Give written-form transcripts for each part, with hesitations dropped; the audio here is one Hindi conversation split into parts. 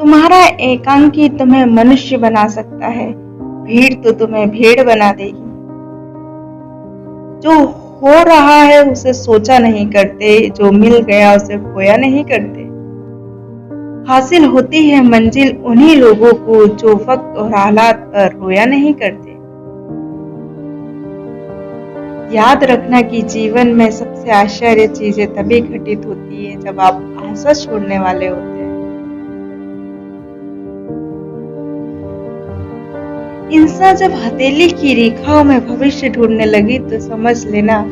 तुम्हारा एकांकी तुम्हें मनुष्य बना सकता है, भीड़ तो तुम्हें भेड़ बना देगी। जो हो रहा है उसे सोचा नहीं करते, जो मिल गया उसे खोया नहीं करते। हासिल होती है मंजिल उन्हीं लोगों को जो वक्त और हालात पर रोया नहीं करते। याद रखना कि जीवन में सबसे आश्चर्य चीजें तभी घटित होती है जब आप आशा छोड़ने वाले होते हैं। इंसान जब हथेली की रेखाओं में भविष्य ढूंढने लगी तो समझ लेना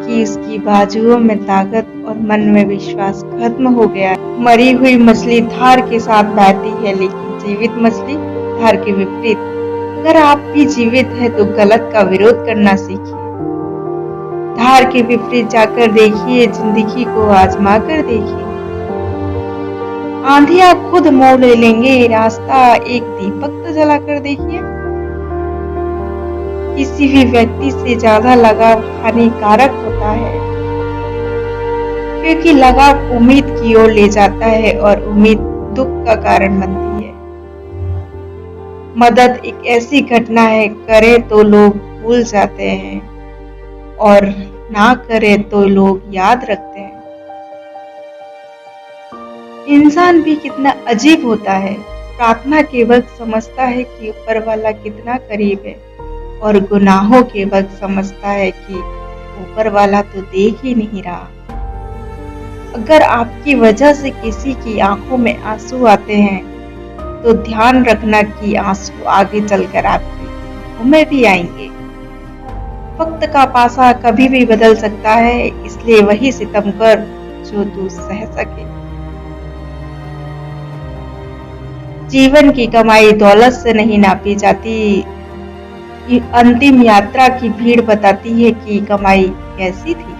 कि उसकी बाजुओं में ताकत और मन में विश्वास खत्म हो गया। मरी हुई मछली धार के साथ बहती है, लेकिन जीवित मछली धार के विपरीत। अगर आप भी जीवित हैं तो गलत का विरोध करना सीखिए। धार के विपरीत जाकर देखिए, जिंदगी को आजमा कर देखिए। आंधियां खुद मोड़ ले लेंगे रास्ता, एक दीपक तो जला कर देखिए। किसी भी व्यक्ति से ज्यादा लगाव हानिकारक होता है, क्योंकि लगाव उम्मीद की ओर ले जाता है और उम्मीद दुख का कारण बनती है। मदद एक ऐसी घटना है, करे तो लोग भूल जाते हैं और ना करे तो लोग याद रखते हैं। इंसान भी कितना अजीब होता है, प्रार्थना के वक्त समझता है कि ऊपर वाला कितना करीब है और गुनाहों के वक्त समझता है कि ऊपर वाला तो देख ही नहीं रहा। अगर आपकी वजह से किसी की आंखों में आंसू आते हैं तो ध्यान रखना कि आंसू आगे चलकर आपकी आंखों में भी आएंगे। वक्त का पासा कभी भी बदल सकता है, इसलिए वही सितम कर जो तू सह सके। जीवन की कमाई दौलत से नहीं नापी जाती, अंतिम यात्रा की भीड़ बताती है कि कमाई कैसी थी।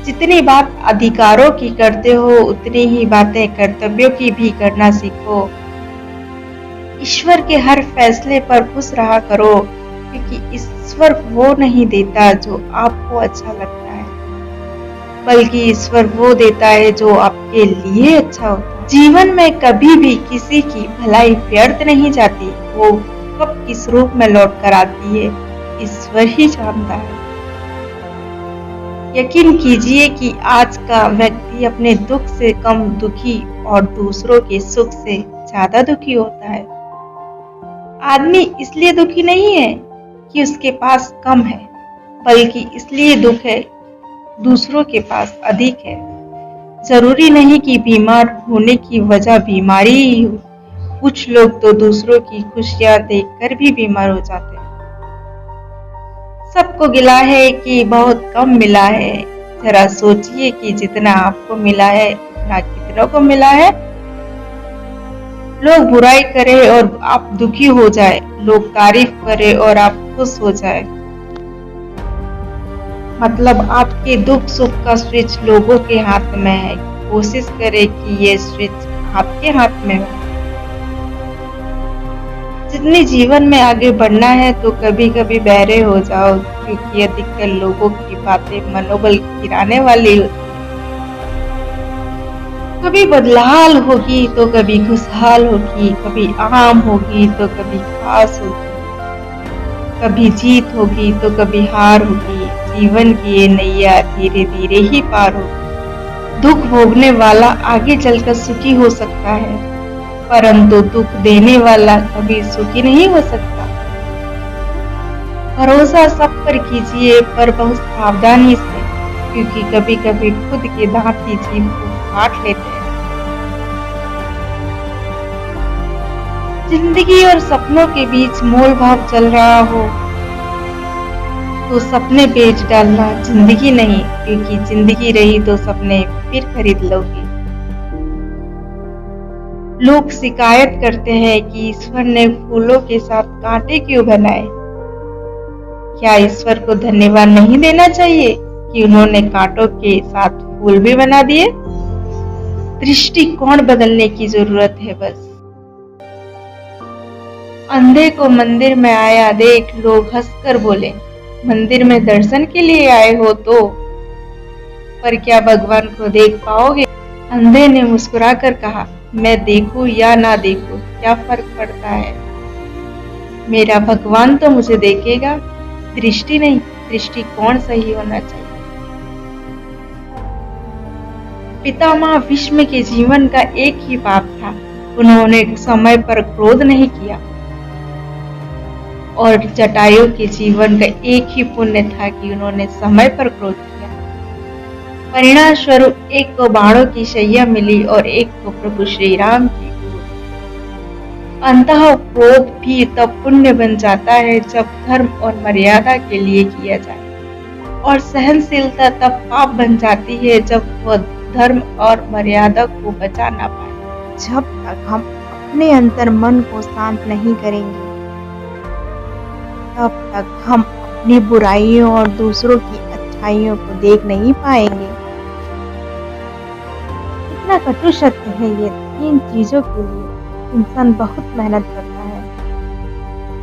जितनी बात अधिकारों की करते हो उतनी ही बातें कर्तव्यों की भी करना सीखो। ईश्वर के हर फैसले पर खुश रहा करो, क्योंकि ईश्वर वो नहीं देता जो आपको अच्छा लगता है, बल्कि ईश्वर वो देता है जो आपके लिए अच्छा होता है। जीवन में कभी भी किसी की भलाई व्यर्थ नहीं जाती, वो कब किस रूप में लौट कर आती है ईश्वर ही जानता है। यकीन कीजिए कि आज का व्यक्ति अपने दुख से कम दुखी और दूसरों के सुख से ज्यादा दुखी होता है। आदमी इसलिए दुखी नहीं है कि उसके पास कम है, बल्कि इसलिए दुख है दूसरों के पास अधिक है। जरूरी नहीं कि बीमार होने की वजह बीमारी ही हो, कुछ लोग तो दूसरों की खुशियां देखकर भी बीमार हो जाते हैं। सबको गिला है कि बहुत कम मिला है, जरा सोचिए कि जितना आपको मिला है उतना कितनों को मिला है। लोग बुराई करे और आप दुखी हो जाए, लोग तारीफ करे और आप खुश हो जाए। मतलब आपके दुख सुख का स्विच लोगों के हाथ में है। कोशिश करें कि ये स्विच आपके हाथ में हो। जितनी जीवन में आगे बढ़ना है तो कभी कभी बहरे हो जाओ, क्योंकि अधिकतर लोगों की बातें मनोबल गिराने वाली होती है। कभी बदलाव होगी तो कभी खुशहाल होगी, कभी आम होगी तो कभी खास होगी, कभी जीत होगी तो कभी हार होगी। जीवन की ये नैया धीरे धीरे ही पार होगी। दुख भोगने वाला आगे चलकर सुखी हो सकता है, परंतु दुख देने वाला कभी सुखी नहीं हो सकता। भरोसा सब पर कीजिए, पर बहुत सावधानी से, क्योंकि कभी कभी खुद के दांत ही जीभ को काट लेते हैं। जिंदगी और सपनों के बीच मोल भाव चल रहा हो तो सपने बेच डालना, जिंदगी नहीं, क्योंकि जिंदगी रही तो सपने फिर खरीद लोगे। लोग शिकायत करते हैं कि ईश्वर ने फूलों के साथ कांटे क्यों बनाए। क्या ईश्वर को धन्यवाद नहीं देना चाहिए कि उन्होंने कांटों के साथ फूल भी बना दिए? दृष्टिकोण बदलने की जरूरत है बस। अंधे को मंदिर में आया देख, लोग हंसकर बोले, मंदिर में दर्शन के लिए आए हो तो, पर क्या भगवान को देख पाओगे? अंधे ने मुस्कुराकर कहा, मैं देखूं या ना देखूं, क्या फर्क पड़ता है? मेरा भगवान तो मुझे देखेगा। दृष्टि नहीं, दृष्टिकोण सही होना चाहिए। पितामह भीष्म के जीवन का एक ही पाप था, उन्होंने समय पर क्रोध नहीं किया। और जटायु के जीवन का एक ही पुण्य था कि उन्होंने समय पर क्रोध किया। परिणाम स्वरूप एक को बाणों की शैया मिली और एक को प्रभु श्री राम की गोद। अंतः क्रोध भी तब पुण्य बन जाता है जब धर्म और मर्यादा के लिए किया जाए, और सहनशीलता तब पाप बन जाती है जब वह धर्म और मर्यादा को बचा ना पाए। जब तक हम अपने अंतर मन को शांत नहीं करेंगे, तब तक हम अपनी बुराइयों और दूसरों की अच्छाइयों को देख नहीं पाएंगे। इतना कटु सत्य है ये, इन चीजों के लिए इंसान बहुत मेहनत करता है।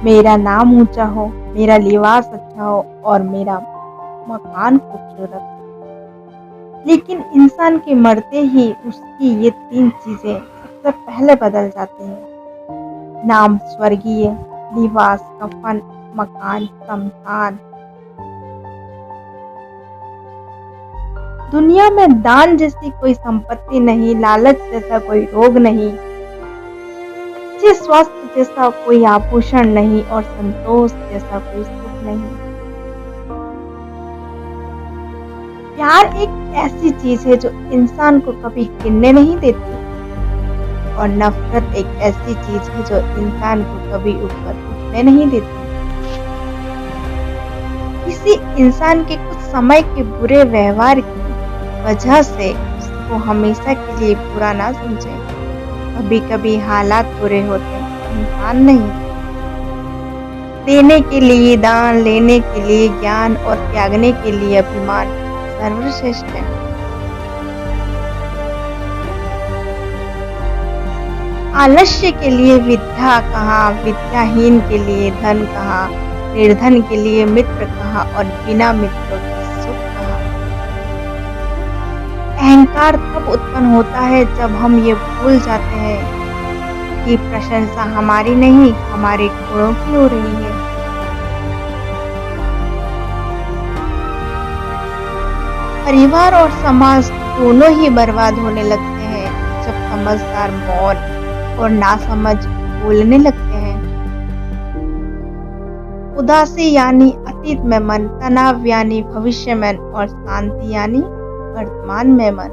मेरा नाम ऊंचा हो, मेरा लिबास अच्छा हो और मेरा मकान खूबसूरत, लेकिन इंसान के मरते ही उसकी ये 3 चीजें सबसे पहले बदल जाते हैं। नाम स्वर्गीय, लिबास कफन, मकान शमशान। दुनिया में दान जैसी कोई संपत्ति नहीं, लालच जैसा कोई रोग नहीं, अच्छे स्वास्थ्य जैसा कोई आभूषण नहीं और संतोष जैसा कोई सुख नहीं। प्यार एक ऐसी चीज है जो इंसान को कभी गिरने नहीं देती, और नफरत एक ऐसी चीज है जो इंसान को कभी ऊपर उठने नहीं देती। किसी इंसान के कुछ समय के बुरे व्यवहार की वजह से उसको हमेशा के लिए बुरा ना समझे। कभी कभी हालात बुरे होते हैं, इंसान नहीं। देने के लिए दान, लेने के लिए ज्ञान और त्यागने के लिए अभिमान सर्वश्रेष्ठ है। आलस्य के लिए विद्या कहाँ, विद्याहीन के लिए धन कहाँ, निर्धन के लिए मित्र कहाँ और बिना मित्रों के सुख कहाँ। अहंकार तब उत्पन्न होता है जब हम ये भूल जाते हैं कि प्रशंसा हमारी नहीं, हमारे गुणों की हो रही है। परिवार और समाज दोनों ही बर्बाद होने लगते हैं जब समझदार मौन और नासमझ बोलने लगते हैं। उदासी यानी अतीत में मन, तनाव यानी भविष्य में और शांति यानी वर्तमान में मन।